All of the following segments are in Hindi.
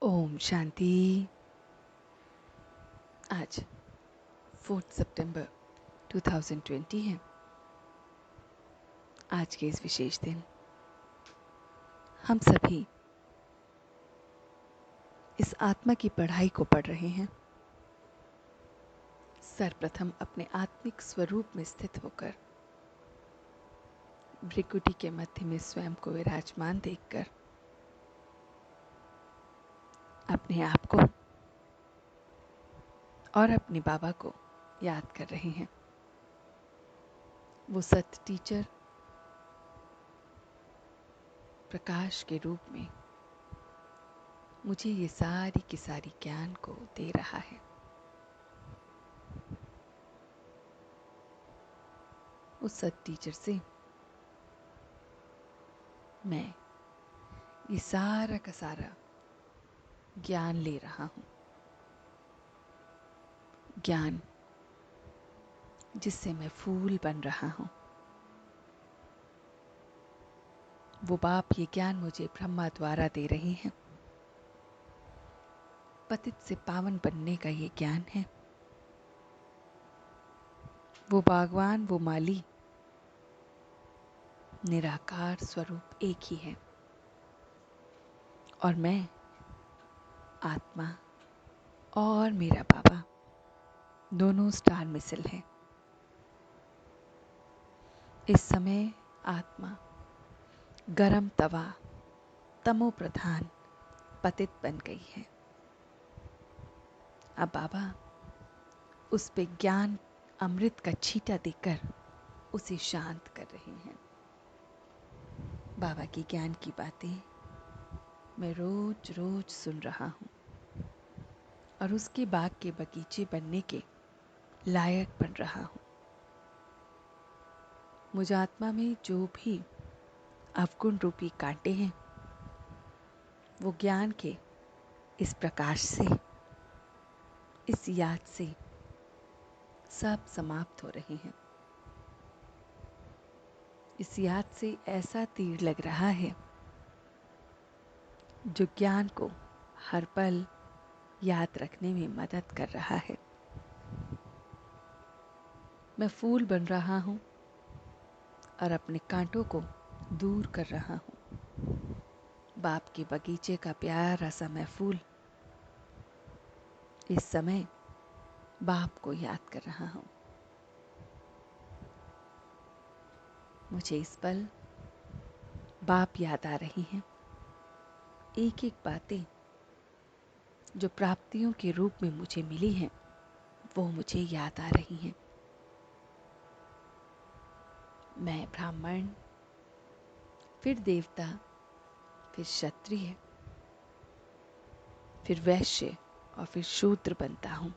ओम शांति। आज 4 सितंबर 2020 है। आज के इस विशेष दिन हम सभी इस आत्मा की पढ़ाई को पढ़ रहे हैं। सर्वप्रथम अपने आत्मिक स्वरूप में स्थित होकर भ्रिकुटी के मध्य में स्वयं को विराजमान देखकर अपने आप को और अपने बाबा को याद कर रहे हैं। वो सत टीचर प्रकाश के रूप में मुझे ये सारी की सारी ज्ञान को दे रहा है। उस सत टीचर से मैं ये सारा का सारा ज्ञान ले रहा हूँ। ज्ञान जिससे मैं फूल बन रहा हूँ। वो बाप ये ज्ञान मुझे ब्रह्मा द्वारा दे रहे हैं। पतित से पावन बनने का ये ज्ञान है। वो बागवान, वो माली, निराकार स्वरूप एक ही है। और मैं आत्मा और मेरा बाबा दोनों स्टार मिसल हैं। इस समय आत्मा गरम तवा, तमो प्रधान, पतित बन गई है। अब बाबा उस पे ज्ञान अमृत का छींटा देकर उसे शांत कर रहे हैं। बाबा की ज्ञान की बातें मैं रोज रोज सुन रहा हूँ और उसके बाग के बगीचे बनने के लायक बन रहा हूँ। मुझ आत्मा में जो भी अवगुण रूपी कांटे हैं वो ज्ञान के इस प्रकाश से, इस याद से सब समाप्त हो रहे हैं। इस याद से ऐसा तीर लग रहा है जो ज्ञान को हर पल याद रखने में मदद कर रहा है। मैं फूल बन रहा हूँ और अपने कांटों को दूर कर रहा हूँ। बाप के बगीचे का प्यारा सा मैं फूल इस समय बाप को याद कर रहा हूँ। मुझे इस पल बाप याद आ रही हैं। एक एक बातें जो प्राप्तियों के रूप में मुझे मिली हैं वो मुझे याद आ रही हैं। मैं ब्राह्मण, फिर देवता, फिर क्षत्रिय, फिर वैश्य और फिर शूद्र बनता हूँ।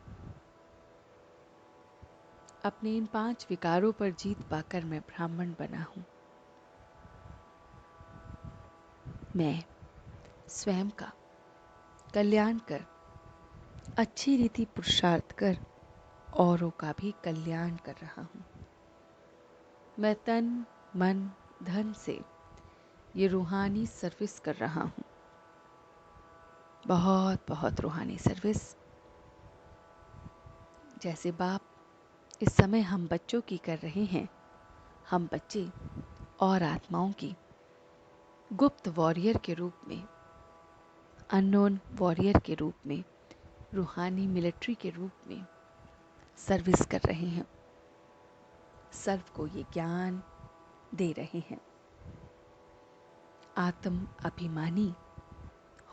अपने इन 5 विकारों पर जीत पाकर मैं ब्राह्मण बना हूँ। मैं स्वयं का कल्याण कर, अच्छी रीति पुरुषार्थ कर औरों का भी कल्याण कर रहा हूँ। मैं तन, मन, धन से ये रूहानी सर्विस कर रहा हूँ। बहुत बहुत रूहानी सर्विस। जैसे बाप इस समय हम बच्चों की कर रहे हैं, हम बच्चे और आत्माओं की गुप्त वॉरियर के रूप में, अननोन वॉरियर के रूप में, रूहानी मिलिट्री के रूप में सर्विस कर रहे हैं। सर्व को ये ज्ञान दे रहे हैं। आत्म अभिमानी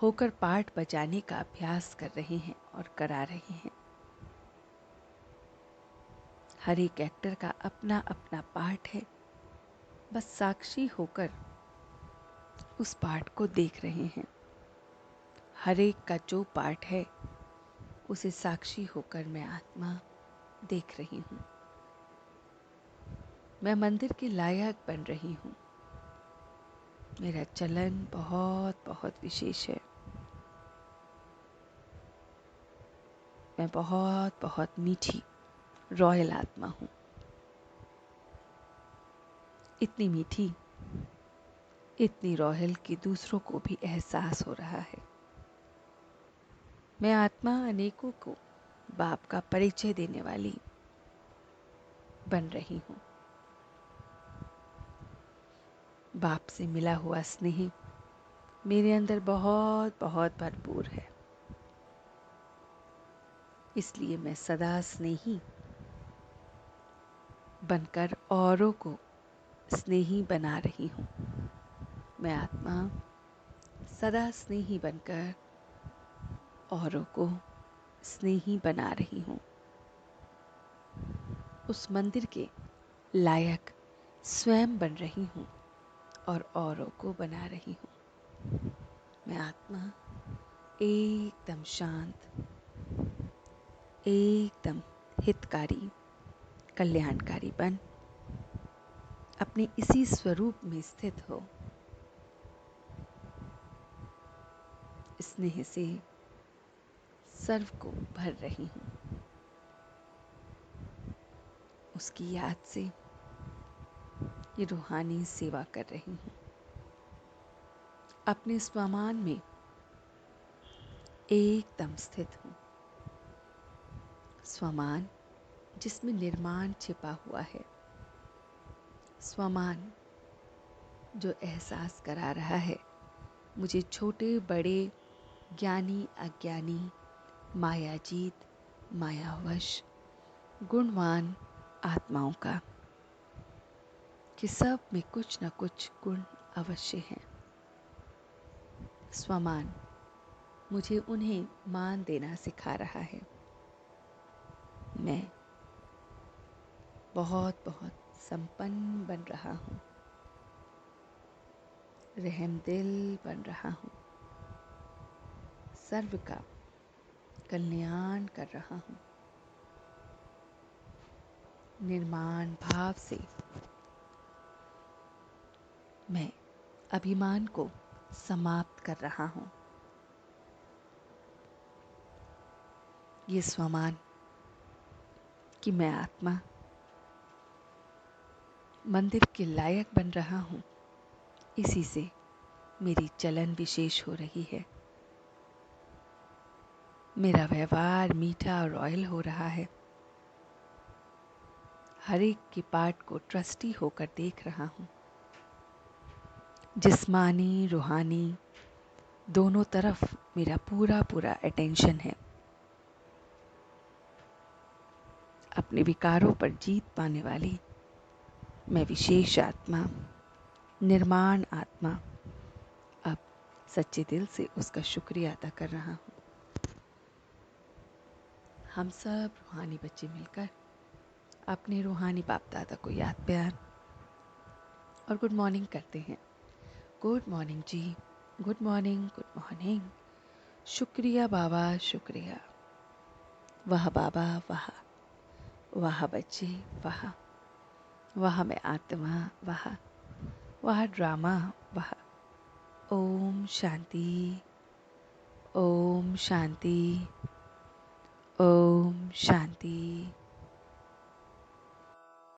होकर पार्ट बजाने का अभ्यास कर रहे हैं और करा रहे हैं। हर एक एक्टर का अपना अपना पार्ट है। बस साक्षी होकर उस पार्ट को देख रहे हैं। हर एक का जो पार्ट है उसे साक्षी होकर मैं आत्मा देख रही हूँ। मैं मंदिर के लायक बन रही हूँ। मेरा चलन बहुत बहुत विशेष है। मैं बहुत बहुत मीठी रॉयल आत्मा हूँ। इतनी मीठी, इतनी रॉयल कि दूसरों को भी एहसास हो रहा है। मैं आत्मा अनेकों को बाप का परिचय देने वाली बन रही हूँ। बाप से मिला हुआ स्नेह मेरे अंदर बहुत बहुत भरपूर है, इसलिए मैं सदा स्नेही बनकर औरों को स्नेही बना रही हूँ। मैं आत्मा सदा स्नेही बनकर औरों को स्नेही बना रही हूँ। उस मंदिर के लायक स्वयं बन रही हूँ और औरों को बना रही हूँ। मैं आत्मा एकदम शांत, एकदम हितकारी, कल्याणकारी बन अपने इसी स्वरूप में स्थित हो। स्नेह से सर्व को भर रही हूँ। उसकी याद से ये रूहानी सेवा कर रही हूँ। अपने स्वमान में एकदम स्थित हूँ। स्वमान जिसमें निर्माण छिपा हुआ है, स्वमान जो एहसास करा रहा है मुझे छोटे बड़े, ज्ञानी अज्ञानी, मायाजीत, मायावश, गुणवान आत्माओं का, कि सब में कुछ न कुछ गुण अवश्य हैं। स्वमान मुझे उन्हें मान देना सिखा रहा है। मैं बहुत बहुत संपन्न बन रहा हूँ, रहमदिल बन रहा हूँ, सर्व का कल्याण कर रहा हूँ। निर्माण भाव से मैं अभिमान को समाप्त कर रहा हूँ। ये स्वमान कि मैं आत्मा मंदिर के लायक बन रहा हूँ, इसी से मेरी चलन विशेष हो रही है। मेरा व्यवहार मीठा और रॉयल हो रहा है। हर एक के पार्ट को ट्रस्टी होकर देख रहा हूँ। जिस्मानी रूहानी दोनों तरफ मेरा पूरा पूरा अटेंशन है। अपने विकारों पर जीत पाने वाली मैं विशेष आत्मा, निर्माण आत्मा, अब सच्चे दिल से उसका शुक्रिया अदा कर रहा हूँ। हम सब रूहानी बच्चे मिलकर अपने रूहानी बाप दादा को याद प्यार और गुड मॉर्निंग करते हैं। गुड मॉर्निंग जी, गुड मॉर्निंग, गुड मॉर्निंग। शुक्रिया बाबा, शुक्रिया। वाह बाबा, वाह, वाह बच्चे, वाह, वाह मैं आत्मा, वाह, वाह ड्रामा, वाह। ओम शांति, ओम शांति, ओम शांति।